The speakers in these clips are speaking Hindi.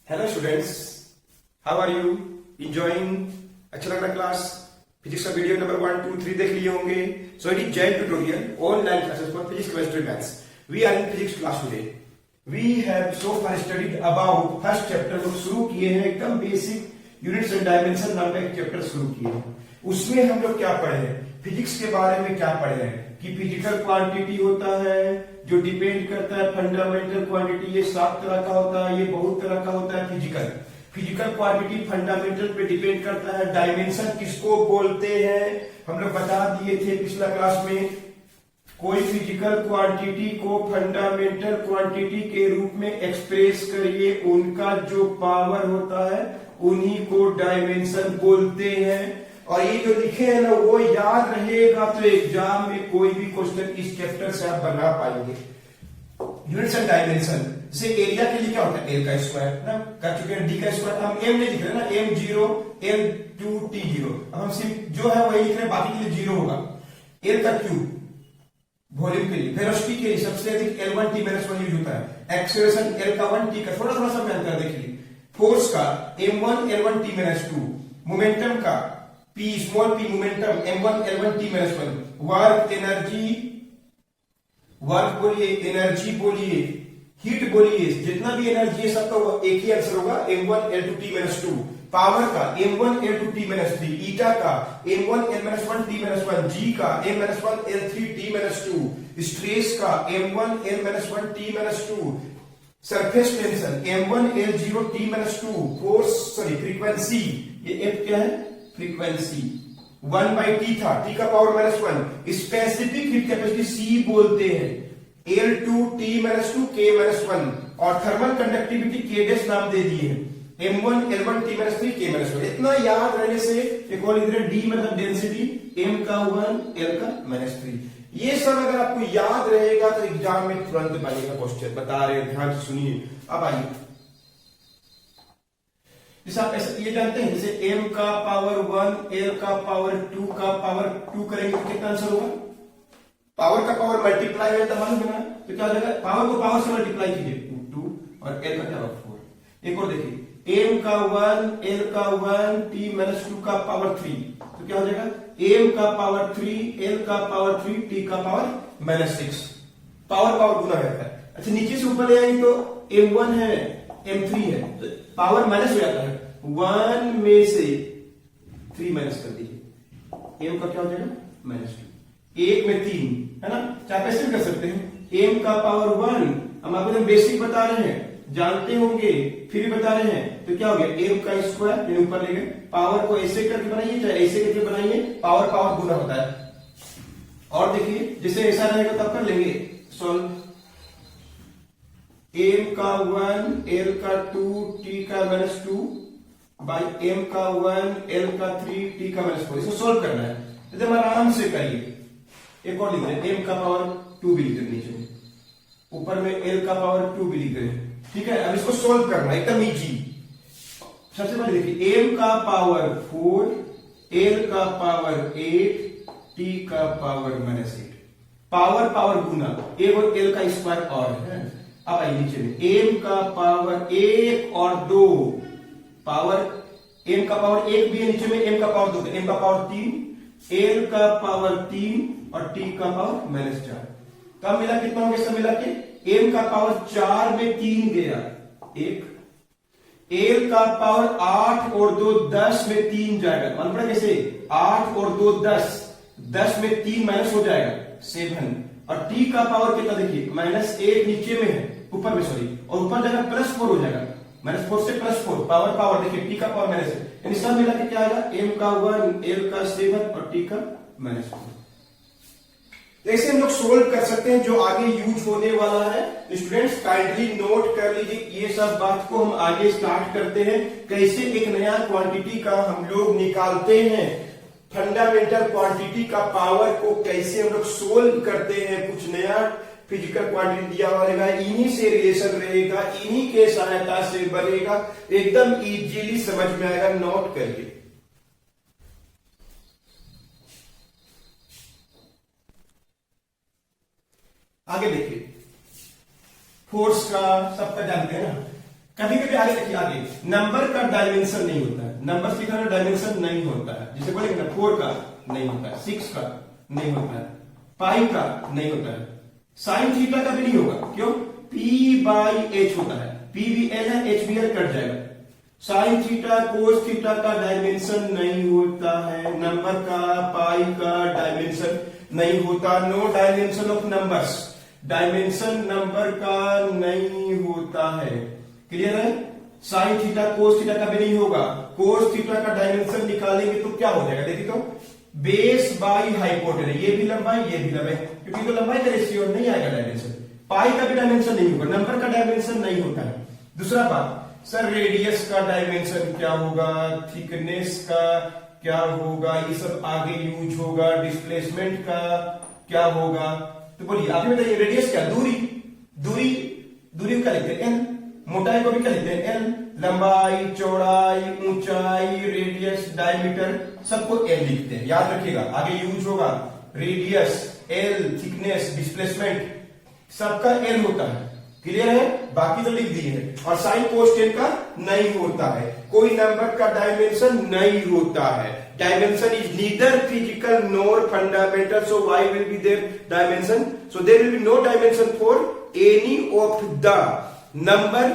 Hello students, how are you? Enjoying? अच्छा लग रहा क्लास? फिजिक्स का वीडियो नंबर 1, 2, 3 देख लिए होंगे. So it is Jain tutorial online classes for physics, chemistry, maths. We are in physics class today. We have so far studied about first chapter. लोग शुरू किए हैं एकदम बेसिक यूनिट्स एंड डायमेंशन नाम का एक चैप्टर शुरू किए हैं. उसमें हम लोग क्या पढ़े हैं? फिजिक्स के बारे में क्या पढ़े हैं कि फिजिकल क्वांटिटी होता है जो डिपेंड करता है फंडामेंटल क्वांटिटी. ये 7 तरह का होता है, ये बहुत तरह का होता है. फिजिकल क्वांटिटी फंडामेंटल पे डिपेंड करता है. डायमेंशन किसको बोलते हैं हम लोग बता दिए थे पिछला क्लास में. कोई फिजिकल क्वांटिटी को फंडामेंटल क्वांटिटी के रूप में एक्सप्रेस करिए, उनका जो पावर होता है उन्हीं को डायमेंशन बोलते हैं. और ये जो लिखे हैं ना वो याद रहेगा तो एग्जाम में कोई भी क्वेश्चन इस चैप्टर से आप बना पाएंगे. Units and dimension. जैसे एरिया के लिए क्या होता है? एल का स्क्वायर ना कर चुके हैं. डी का स्क्वायर हम एम नहीं लिख रहे ना, m0 l2 t0. अब हम सिर्फ जो है वही लिख रहे हैं, बाकी के लिए जीरो होगा. एल का क्यूब वॉल्यूम के लिए. वेलोसिटी के लिए सबसे अधिक L1 t - 1 यूज होता है. एक्सेलरेशन L का 1 t का थोड़ा थोड़ा सा मैं अंतर देखिए. फोर्स का m1 L1 t - 2. मोमेंटम का P small p momentum m1 L1 t - 1. Work energy, work बोलिए, एनर्जी बोलिए, हीट बोलिए, जितना भी एनर्जी है सबका एक ही आंसर होगा m1 L2 t - 2. पावर का m1 L2 t - 3. ईटा का m1 L - 1 t - 1. जी का m-1 L3 t - 2. स्ट्रेस का m1 L - 1 t - 2. Surface tension m1 L0 t - 2. Force sorry frequency, ये f क्या है? फ्रीक्वेंसी 1/t था, t का power -1. Specific heat capacity C बोलते हैं. L2 t - 2 k - 1. और थर्मल कंडक्टिविटी k डैश नाम दे दिए हैं. m1 L1 t - 3 k - 1. इतना याद रहने से एक और इधर d मतलब डेंसिटी, m का 1 l का -3. ये सब अगर आपको याद रहेगा तो एग्जाम में तुरंत बनेगा क्वेश्चन. बता रहे हैं, ध्यान से सुनिए. अब आइए, जैसे आप ऐसे ये जानते हैं, जैसे m का पावर 1 l का पावर 2 का पावर 2 करेंगे तो कितना आंसर होगा? पावर का पावर मल्टीप्लाई है तो मालूम है ना, तो क्या हो जाएगा? पावर को पावर से मल्टीप्लाई कीजिए 2 और l का क्या होगा 4. एक और देखिए, m का 1 l का 1 t - 2 का पावर 3 तो क्या हो जाएगा? m का पावर 3 l का पावर 3 t का पावर -6. पावर पावर गुना रहता है. अच्छा नीचे से ऊपर ले आएंगे तो m1 है m3 है तो पावर माइनस हो जाता है. 1 में से 3 माइनस कर दीजिए, m का क्या हो जाएगा? -2. 1 में 3 है ना, चाहे ऐसे भी कर सकते हैं. m का पावर 1 हम आपको बेसिक बता रहे हैं, जानते होंगे फिर भी बता रहे हैं, तो क्या हो गया? m का स्क्वायर ऊपर ले गए. पावर को ऐसे करके बनाइए चाहे ऐसे करके बनाइए, पावर पावर गुना होता है. और देखिए जैसे ऐसा रहेगा तब कर लेंगे सॉल्व. m का 1 l का 2 t का -2 बाई m का 1 l का 3 t का -4. इसको सोल्व करना है एकदम आराम से करिए. एक और लिख दें, m का पावर 2 भी लिख दें नीचे में, ऊपर में l का पावर 2 भी लिख दें. ठीक है, अब इसको सोल्व करना है एकदम इजी. सबसे पहले देखिए, m का पावर 4 l का पावर 8 t का power -8. Power power Guna, a और l का स्क्वायर और है. अब आइए नीचे में, m का पावर 1 और 2 पावर, m का पावर 1 भी है नीचे में, m का पावर 2, m का पावर 3, l का पावर 3 और t का पावर -4. कब मिला कितना हो गया सब मिला के? m का पावर 4 में 3 गया 1, l का पावर 8 और 2 10 में 3 जाएगा. मान पड़ा कैसे? 8 और 2 10, 10 में 3 माइनस हो जाएगा 7. और t का पावर कितना देखिए, -1 नीचे में है, ऊपर में सॉरी, और ऊपर जाएगा +4 हो जाएगा. -4 से +4 पावर पावर देखिए, t का पावर माइनस है, यानी सब मिला के क्या आएगा? m का 1 l का 7 और t का -4. ऐसे हम लोग सोल्व कर सकते हैं जो आगे यूज होने वाला है. स्टूडेंट्स काइंडली नोट कर लीजिए, ये सब बात को हम आगे स्टार्ट करते हैं. कैसे एक नया क्वांटिटी का हम लोग निकालते हैं, फंडामेंटल क्वांटिटी का पावर को कैसे हम लोग सोल्व करते हैं. कुछ नया फिजिकल क्वांटिटी दिया हुआ रहेगा, इन्हीं से रिलेशन रहेगा, इन्हीं के सहायता से बनेगा. एकदम इजीली समझ में आएगा. नोट करिए. आगे देखिए, फोर्स का सबका जानते हैं ना, कभी कभी आगे देखिए, आगे नंबर का डायमेंशन नहीं होता है, नंबर लिखा है डायमेंशन नहीं होता है, जैसे बोलेंगे ना 4 का नहीं होता है, 6 का नहीं होता है, पाई का नहीं होता है, साइन थीटा का भी नहीं होगा, क्यों? P बाई एच होता है, P भी एल है, एच भी एल, कट जाएगा। साइन थीटा कोस थीटा का डायमेंशन नहीं होता है, नंबर का पाई का डायमेंशन नहीं होता, no dimension of numbers, dimension number का नहीं होता है, क्लियर है? साइन थीटा कोस थीटा का भी नहीं होगा, कोस थीटा का डायमेंशन निकालेंगे तो क्या हो जाएगा, देखिए तो बेस बाई हाइपोटेनस, ये भी लंबाई ये भी लंबाई, क्योंकि तो लंबाई का रेशियो नहीं आएगा डायमेंशन, पाई का भी डायमेंशन नहीं होगा, नंबर का डायमेंशन नहीं होता है। दूसरा बात, सर रेडियस का डायमेंशन क्या होगा, थिकनेस का क्या होगा, ये सब आगे यूज होगा, डिस्प्लेसमेंट का क्या होगा, तो बोलिए आप ही बताइए, रेडियस क्या, दूरी, दूरी दूरी को क्या लिखते हैं, एल, मोटाई को भी क्या लिखते हैं, एल, लंबाई चौड़ाई ऊंचाई रेडियस डायमीटर सबको एल लिखते हैं, याद रखिएगा, आगे यूज होगा, रेडियस एल, थिकनेस, डिस्प्लेसमेंट सबका एल होता है, क्लियर है? बाकी तो लिख दिए है। और साइन कोस टेन का नहीं होता है, कोई नंबर का डायमेंशन नहीं होता है, dimension is neither physical nor fundamental, so why will be there dimension, so there will be no dimension for any of the number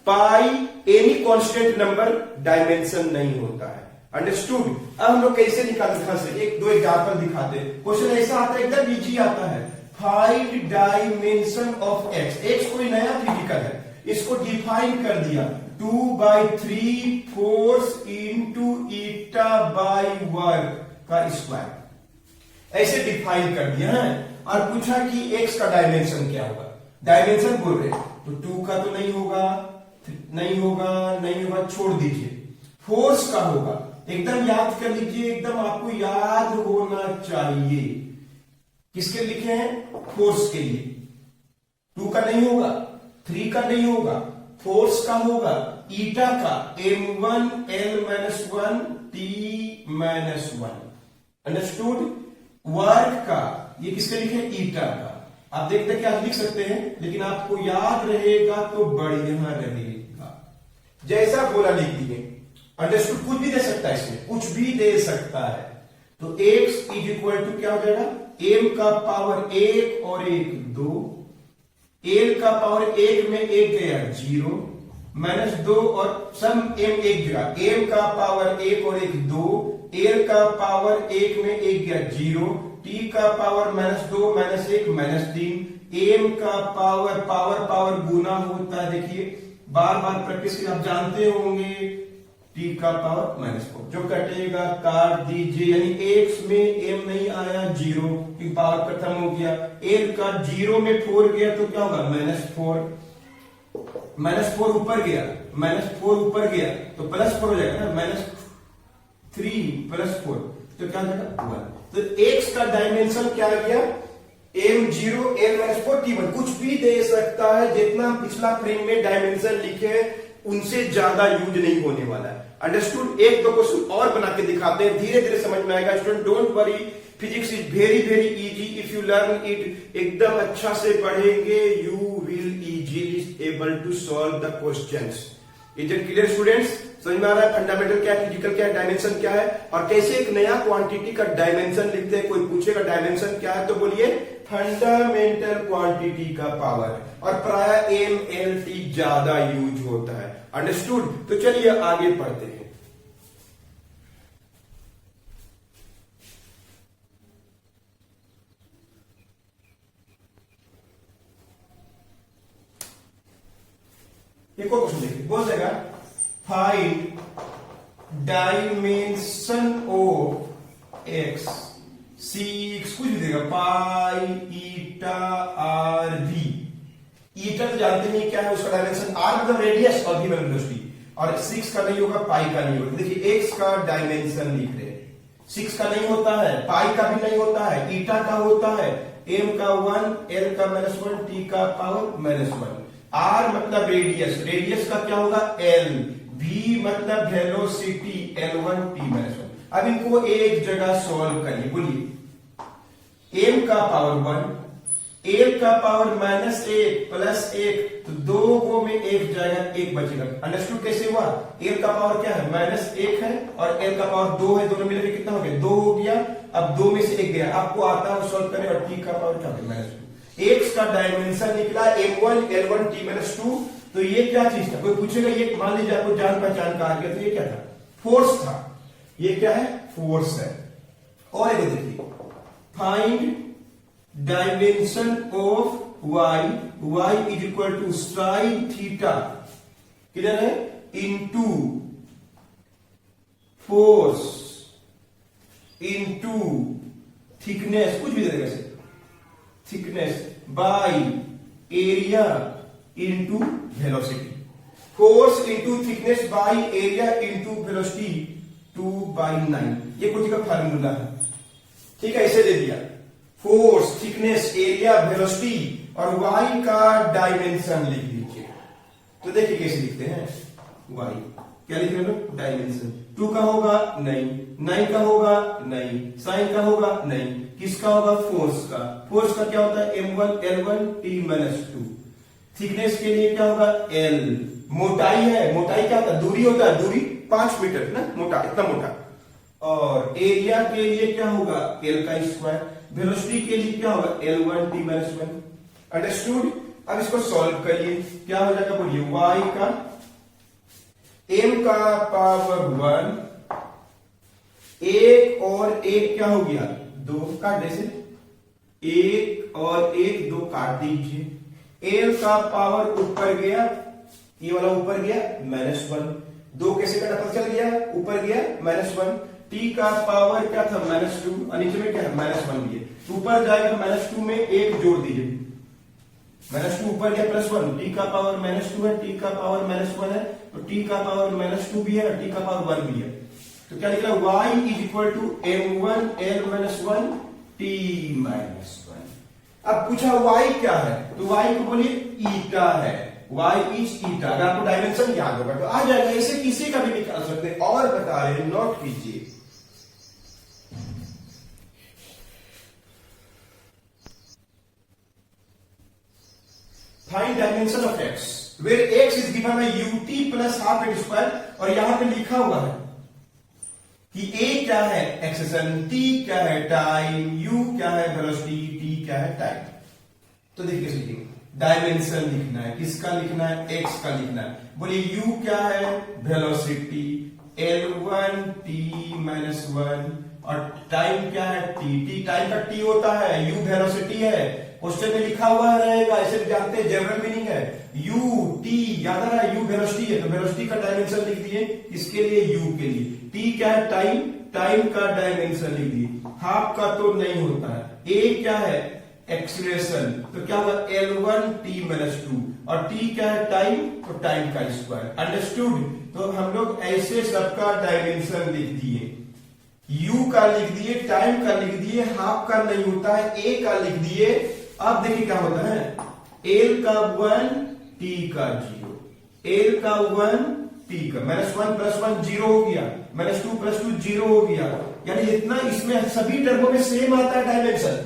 pi, any constant number dimension नहीं होता है, अंडरस्टूड? अब हम लोग कैसे निकालते हैं, एक दो एग्जांपल दिखाते हैं, क्वेश्चन ऐसा आता है, एकदम इजी आता है, find dimension of x, x कोई नया फिजिकल है, इसको डिफाइन कर दिया 2/3 फोर्स इंटू ईटा बाई वर्ग का स्क्वायर, ऐसे डिफाइन कर दिया है, और पूछा कि एक्स का डायमेंशन क्या होगा, डायमेंशन बोल रहे तो 2 का तो नहीं होगा, नहीं होगा, नहीं होगा, छोड़ दीजिए, फोर्स का होगा, एकदम याद कर लीजिए, एकदम आपको याद होना चाहिए, किसके लिखे हैं, फोर्स के लिए, 2 का नहीं होगा, 3 का नहीं होगा, फोर्स का होगा, ईटा का m1 l-1 t-1, अंडरस्टूड? वर्ग का ये किसके लिखे, ईटा का, आप देखते हैं कि आप लिख सकते हैं, लेकिन आपको याद रहेगा तो बढ़िया रहेगा, जैसा बोला लिख दिए, अंडरस्टूड? कुछ भी दे सकता है, इसमें कुछ भी दे सकता है, तो x इज इक्वल टू क्या हो जाएगा, m का पावर 1 और 1 2, l का पावर 1 में 1 गया 0, -2 और सम m एक जगह, m का पावर 1 और 1 2, l का पावर 1 में 1 गया 0, t का पावर -2 -1 -3, m का पावर पावर गुना होता है, देखिए बार बार प्रैक्टिस आप जानते होंगे, t का पावर -4, जो कटेगा काट दीजिए, यानी x में m नहीं आया 0 की पावर खत्म हो गया, l का 0 में 4 गया तो क्या होगा, -4 ऊपर गया, -4 ऊपर गया तो +4 हो जाएगा ना, -3 + 4 तो क्या हो जाएगा 1, तो x का डायमेंशन क्या आ गया, m0 l-4 t1, कुछ भी दे सकता है, जितना पिछला फ्रेम में डायमेंशन लिखे उनसे ज्यादा यूज नहीं होने वाला है, अंडरस्टूड? एक दो क्वेश्चन और बना के दिखाते हैं, धीरे धीरे समझ में आएगा student, don't worry, physics is very very easy if you learn it, एकदम अच्छा से पढ़ेंगे, you will easily able to solve the questions. Is it clear students? समझ में आ रहा है फंडामेंटल क्या है, फिजिकल क्या है, डायमेंशन क्या है, और कैसे एक नया क्वांटिटी का डायमेंशन लिखते हैं, कोई पूछेगा डायमेंशन क्या है तो बोलिए फंडामेंटल क्वांटिटी का पावर, और प्राय MLT ज्यादा यूज होता है, अंडरस्टूड? तो चलिए आगे पढ़ते हैं। एक और क्वेश्चन देखिए, बोल देगा find dimension of x, six कुछ भी देगा, पाई ईटा आर वी, ईटा तो जानते नहीं क्या है, उसका डायमेंशन आर मतलब रेडियस और वी मतलब वेलोसिटी, और 6 का नहीं होगा, पाई का नहीं होगा, देखिए एक्स का डायमेंशन लिख रहे हैं, 6 का नहीं होता है, पाई का भी नहीं होता है, ईटा का होता है, m का 1, l का -1, t का पावर -1, r मतलब रेडियस, रेडियस का क्या होगा l, v मतलब वेलोसिटी l1 t-1। अब इनको एक जगह सॉल्व करिए, बोलिए m का पावर 1, एल का पावर -1 प्लस 1, तो 2 को में 1 जाएगा, 1 बचेगा। अंडरस्टूड कैसे हुआ? एल का पावर क्या है? -1 है और एल का पावर 2 है, दोनों मिलकर कितना हो गया? 2 हो गया। अब 2 में से 1 गया, आपको आता है सॉल्व करने, और टी का पावर क्या है? -2। एक्स का डायमेंशन निकला m1 l1 t-2। तो ये क्या चीज था? कोई पूछेगा, ये मान लीजिए आपको जान पहचान का आ गया, तो ये क्या था? फोर्स था। ये क्या है? फोर्स है। और एक देखिए, find dimension of y is equal to sine theta, किधर है? इनटू फोर्स इनटू थिकनेस, कुछ भी दे देगा, thickness by area into velocity. Force into thickness by area into velocity 2/9, ये कुछ का फार्मूला है। ठीक है, इसे दे दिया। फोर्स, थिकनेस, एरिया, वेलोसिटी और y का डायमेंशन लिख दीजिए। तो देखिए कैसे लिखते हैं। y क्या लिख रहे हो? डायमेंशन। 2 का होगा? नहीं। 9 का होगा? नहीं। साइन का होगा? नहीं। किसका होगा? फोर्स का। फोर्स का क्या होता है? m1 l1 t-2। थिकनेस के लिए क्या होगा? l। मोटाई है, मोटाई क्या होता है? दूरी होता है, दूरी 5 मीटर ना, मोटा, इतना मोटा। और एरिया के लिए क्या होगा? l का स्क्वायर। वेलोसिटी के लिए क्या होगा? l1 t-1। अंडरस्टूड? अब इसको सॉल्व करिए, क्या हो जाएगा? बोलिए। y का m का पावर 1, 1 और 1 क्या हो गया? 2, काट दे से। 1 और 1 2 काट दीजिए। l का पावर ऊपर गया, ये वाला ऊपर गया, -1। 2 कैसे कटा? पता चल गया, ऊपर गया -1। t का पावर क्या था? -2 और नीचे में क्या है? -1 भी है। ऊपर जाएगा -2 में 1 जोड़ दीजिए, -2 ऊपर गया +1। t का पावर -2 है, t का पावर -1 है, तो t का पावर -2 भी है और t का पावर 1 भी है। तो क्या निकला? y is equal to m1 l-1 t-1। अब पूछा y क्या है, तो y को बोलिए ईटा है। y is eta. अगर आपको डायमेंशन याद होगा तो आ जाएगा, इसे किसी का भी निकाल सकते हैं। और बता रहे, नोट कीजिए। Find dimension of x where x is given by ut plus half at square, और यहां पे लिखा हुआ है कि a क्या है? एक्सेशन, t क्या है? टाइम, u क्या है? वेलोसिटी, t क्या है? टाइम। तो देखिए कैसे लिखेंगे। डायमेंशन लिखना है, किसका लिखना है? x का लिखना है। बोलिए u क्या है? वेलोसिटी, l1 t-1, और टाइम क्या है? t टाइम का t होता है, u वेलोसिटी है। क्वेश्चन में लिखा हुआ रहेगा, ऐसे भी जानते हैं, जनरल मीनिंग है। u t याद आ रहा है, u वेलोसिटी है, तो वेलोसिटी का डायमेंशन लिख दिए। इसके लिए u के लिए t क्या है? टाइम, टाइम का डायमेंशन लिख दिए। हाफ का तो नहीं होता है। a क्या है? एक्सीलरेशन, तो क्या होगा? l1 t-2, और t क्या है? टाइम, तो टाइम का स्क्वायर। अंडरस्टूड? तो हम लोग ऐसे सबका डायमेंशन लिख दिए। u का लिख दिए, टाइम का लिख दिए, हाफ का नहीं होता है, a का लिख दिए। अब देखिए क्या होता है। l का 1 t का 0, l का 1 t का -1 + 1 0 हो गया, -2 + 2 0 हो गया। यानी जितना इसमें सभी टर्मों में सेम आता है डायमेंशन।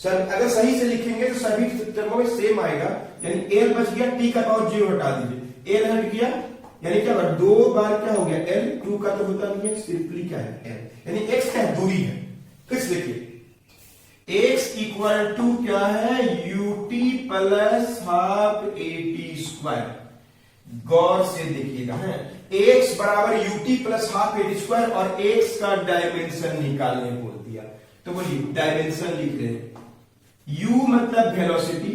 सर अगर सही से लिखेंगे तो सभी टर्मों में सेम आएगा। यानी l बच गया, t का पावर 0 हटा दीजिए, l हट गया, यानी क्या होगा? 2 बार क्या हो गया? l। 2 का तो होता नहीं है, सिंपली क्या है? l। यानी x क्या है? दूरी है। फिर देखिए x इक्वल टू क्या है? ut plus half at²। गौर से देखिएगा, है x बराबर ut प्लस हाफ at² और x का डायमेंशन निकालने बोल दिया। तो बोलिए डायमेंशन लिख रहे हैं। u मतलब वेलोसिटी,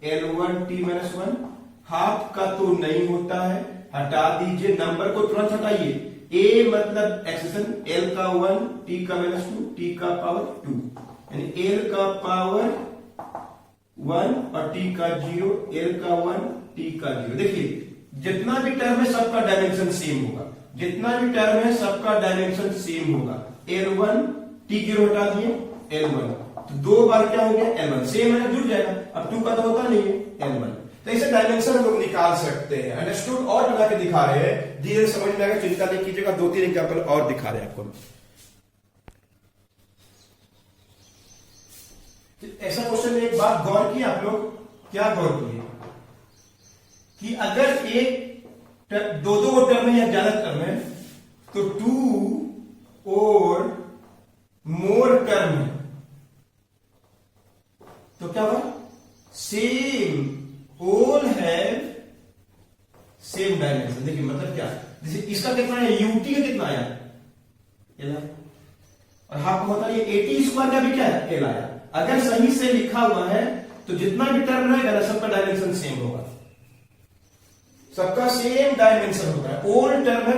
l1 t-1, हाफ का तो नहीं होता है, हटा दीजिए, नंबर को तुरंत हटाइए। a मतलब एक्सेशन, l का 1 t का -2, t का पावर 2, यानी l का पावर 1 और t का 0, l का 1 t का 0। देखिए जितना भी टर्म है सबका डायमेंशन सेम होगा, जितना भी टर्म है सबका डायमेंशन सेम होगा। l1 t0 हटा दिए, l1, तो 2 बार क्या हो गया? l1 सेम है, जुड़ जाएगा। अब 2 का तो होता नहीं है, l1। तो इसे डायमेंशन हम लोग निकाल सकते हैं। अंडरस्टूड? और बना के दिखा रहे हैं, धीरे समझ में आएगा, चिंता नहीं कीजिएगा। 2-3 एग्जाम्पल और दिखा रहे हैं आपको। तो ऐसा क्वेश्चन में एक बात गौर की आप लोग, क्या गौर किए कि अगर एक दो दो टर्म है या ज्यादा टर्म है तो 2 और मोर टर्म है तो क्या हुआ, same all have same dimension. देखिए मतलब क्या, जैसे इसका कितना है, यूटी का कितना आया, एल आया, और हाफ होता है ये 80 स्क्वायर का भी क्या है, एल आया। अगर सही से लिखा हुआ है तो जितना भी टर्म रहेगा ना सबका डायमेंशन सेम होगा, सबका सेम डायमेंशन होता है, ऑल टर्म है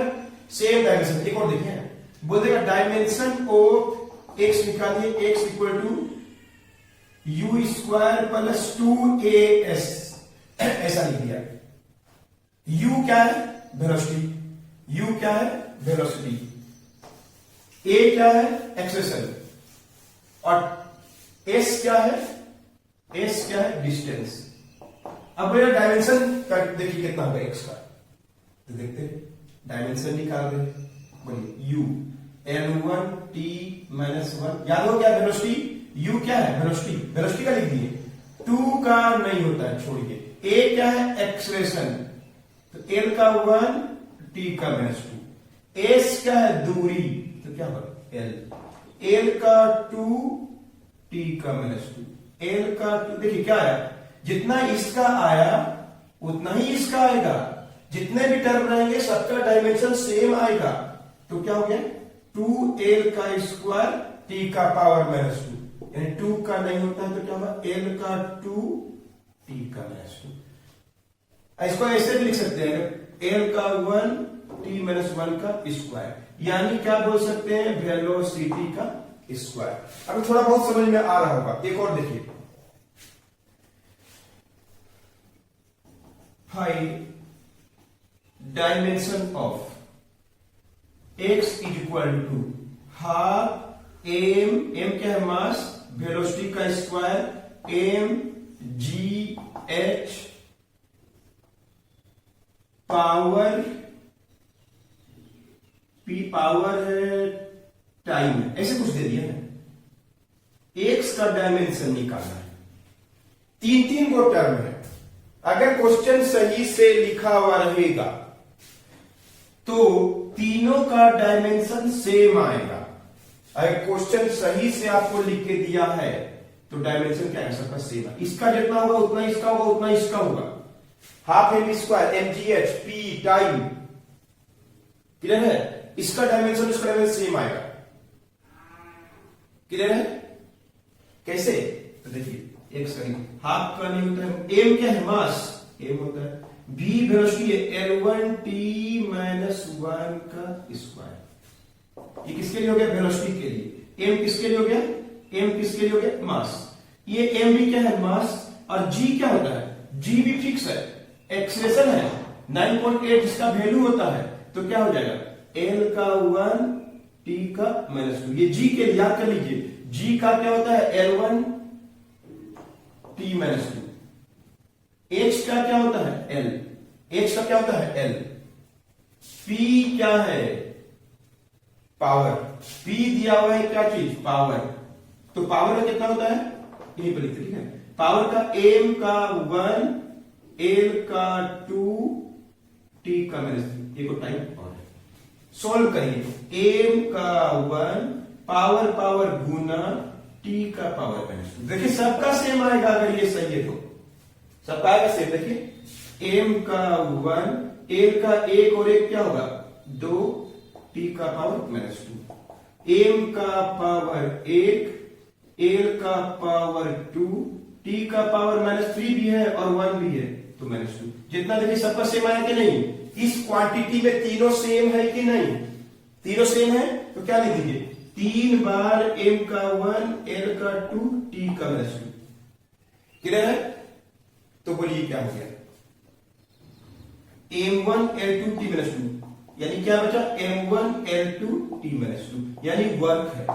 सेम डायमेंशन। एक और देखिए बोल देगा डायमेंशन ऑफ एक्स निकालिए, X equal to U square plus 2as, ऐसा लिख दिया। u क्या है, वेलोसिटी, u क्या है, वेलोसिटी, a क्या है, एक्सेलेरेशन, और s क्या है, s क्या है, डिस्टेंस। अब मेरा डायमेंशन देखिए कितना होगा x का, तो देखते हैं डायमेंशन निकाल रहे, बोलिए u n1 t माइनस 1, याद हो क्या वेलोसिटी, u क्या है, वेलोसिटी, वेलोसिटी का लिख दिए, 2 का नहीं होता है छोड़िए, a क्या है, एक्सेलेरेशन, तो l का 1 t का -2, s क्या है, दूरी, तो क्या होगा l का 2 t का -2, l का 2, देखिए क्या आया, जितना इसका आया उतना ही इसका आएगा, जितने भी टर्म रहेंगे सबका डायमेंशन सेम आएगा, तो क्या हो गया 2l का स्क्वायर t का पावर -2, यानी 2 का नहीं होता है तो क्या होगा l का 2 t का -2। इसको ऐसे भी लिख सकते हैं l का 1 t -1 का स्क्वायर, यानी क्या बोल सकते हैं, वेलोसिटी का स्क्वायर। अभी थोड़ा बहुत समझ में आ रहा होगा, एक और देखिए, find dimension of x is equal to half m क्या है, मास, वेलोसिटी का square, m g h power p power है टाइम, ऐसे कुछ दे दिया है। x का डायमेंशन निकालना है, तीन गो टर्म है, अगर क्वेश्चन सही से लिखा हुआ रहेगा तो तीनों का डायमेंशन सेम आएगा। अगर क्वेश्चन सही से आपको लिख के दिया है तो डायमेंशन क्या है, सबका सेम है, इसका जितना होगा उतना इसका होगा, उतना इसका होगा, half M square M G H P time, clear है, इसका डायमेंशन इसका डायमेंशन सेम आएगा, क्लियर है, कैसे, तो देखिए एक्स का हाफ का नहीं होता है, एम क्या है, मास, एम होता है, v वेलोसिटी है L1 t माइनस 1 का स्क्वायर, ये किसके लिए हो गया, वेलोसिटी के लिए, m किसके लिए हो गया, m किसके लिए हो गया, मास, ये m भी क्या है, मास, और g क्या होता है, g भी फिक्स है, एक्सेलेरेशन है 9.8 इसका वैल्यू होता है, तो क्या हो जाएगा l का 1 t का -2, ये g के लिए याद कर लीजिए, g का क्या होता है L1 t -2, h का क्या होता है l, h का क्या होता है l, p क्या है पावर, p दिया हुआ है क्या चीज, पावर, तो पावर का कितना होता है, यही पर लिखते, ठीक है, पावर का m का 1 l का 2 t का -3, ये को टाइम और है, सॉल्व करिए, m का 1 पावर पावर गुना t का पावर -2, देखिए सबका सेम आएगा, अगर ये सही है तो सबका आएगा सेम, देखिए m का 1 l का 1 और 1 क्या होगा 2 t का पावर -2, m का पावर 1 l का पावर 2 t का पावर -3 भी है और 1 भी है तो -2, जितना देखिए सबका सेम आया कि नहीं, इस क्वांटिटी में तीनों सेम है कि नहीं, तीनों सेम है तो क्या लिख दीजिए, 3 बार m का 1 l का 2 t का -2, क्लियर है, तो बोलिए क्या हो गया, m1 l2 t -2, यानी क्या बचा m1 l2 t -2, यानी वर्क है,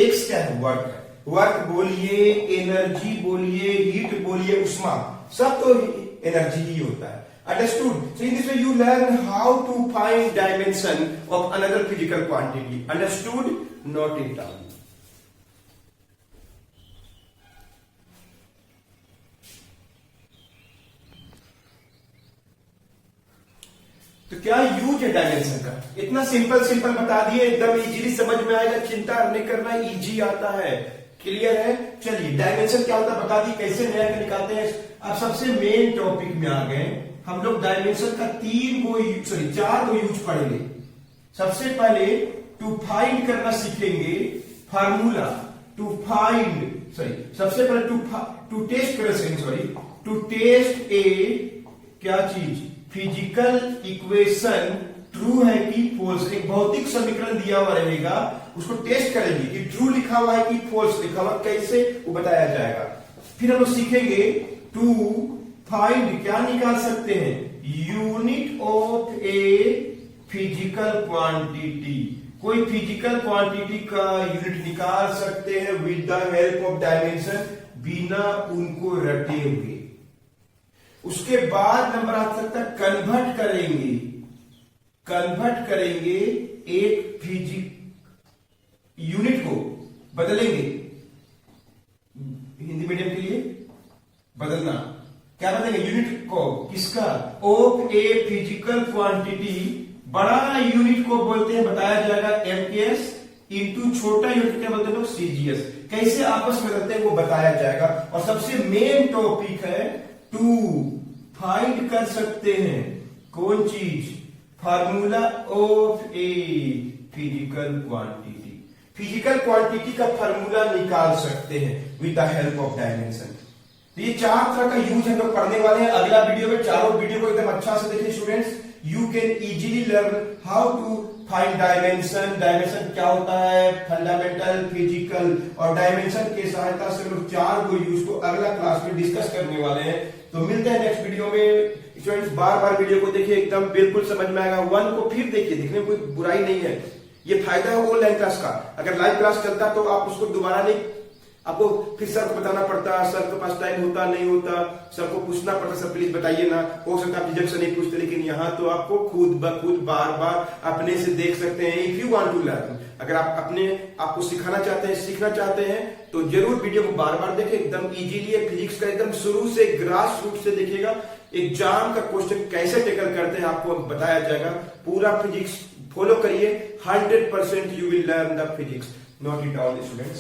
x क्या है, वर्क है, वर्क बोलिए, एनर्जी बोलिए, हीट बोलिए, उष्मा, सब तो एनर्जी ही होता है, understood? So in this way you learn how to find dimension of another physical quantity, understood? Note it down. तो क्या यूज है डायमेंशन का? इतना सिंपल बता दिए, एकदम इजीली समझ में आएगा, चिंता नहीं करना, इजी आता है। क्लियर है? चलिए डायमेंशन क्या होता है बता दी, कैसे नया निकालते हैं। अब सबसे मेन टॉपिक में आ गए हम लोग। डायमेंशन का 4 गो यूज पढ़ेंगे। सबसे पहले टू फाइंड करना सीखेंगे, फार्मूला टू फाइंड, सबसे पहले टू टेस्ट करना सीखेंगे, टू टेस्ट ए क्या चीज, फिजिकल इक्वेशन ट्रू है कि फॉल्स। एक भौतिक समीकरण दिया हुआ रहेगा, उसको टेस्ट करेंगे कि ट्रू लिखा हुआ है कि फॉल्स लिखा हुआ, कैसे वो बताया जाएगा। फिर हम लोग सीखेंगे टू फाइंड, क्या निकाल सकते हैं, unit of a physical quantity. कोई फिजिकल क्वांटिटी का यूनिट निकाल सकते हैं with the help of dimension, बिना उनको रटे हुए। उसके बाद नंबर आ सकता है कन्वर्ट करेंगे एक यूनिट को बदलेंगे, हिंदी मीडियम के लिए बदलना, क्या बदलेंगे यूनिट को, किसका, ऑफ ए फिजिकल क्वांटिटी। बड़ा यूनिट को बोलते हैं, बताया जाएगा एमकेएस, इंटू छोटा यूनिट क्या बोलते हैं लोग, सीजीएस। कैसे आपस में करते हैं वो बताया जाएगा। और सबसे मेन टॉपिक है टू फाइंड कर सकते हैं कौन चीज, formula of a physical quantity. Physical quantity का फार्मूला निकाल सकते हैं with the help of dimension. तो ये 4 तरह का यूज हम लोग पढ़ने वाले हैं। अगला वीडियो में चारों वीडियो को एकदम अच्छा से देखिए students. You can easily learn how to find dimension, dimension क्या होता है, फंडामेंटल, फिजिकल, और डायमेंशन की सहायता से लोग 4 को यूज को अगला क्लास में डिस्कस करने वाले हैं। तो मिलते हैं नेक्स्ट वीडियो में। स्टूडेंट्स बार वीडियो को देखिए, एकदम बिल्कुल समझ में आएगा। 1 को फिर देखिए, देखने में कोई बुराई नहीं है। ये फायदा है ऑनलाइन क्लास का। अगर लाइव क्लास चलता तो आप उसको दोबारा नहीं, आपको फिर सर को बताना पड़ता, सर के पास टाइम होता नहीं होता, सर को पूछना पड़ता, सर प्लीज बताइए ना। हो सकता है आप झिझक से नहीं पूछते, लेकिन यहाँ तो आपको खुद ब खुद बार अपने से देख सकते हैं। If you want to learn, अगर आप आपको सिखाना चाहते हैं, सीखना चाहते हैं, तो जरूर वीडियो को बार देखें। एकदम इजीली फिजिक्स का एकदम शुरू से ग्रास रूट से देखिएगा। एग्जाम का क्वेश्चन कैसे टेकल करते हैं आपको बताया जाएगा। पूरा फिजिक्स फॉलो करिए, 100% you will learn the physics, not it all students.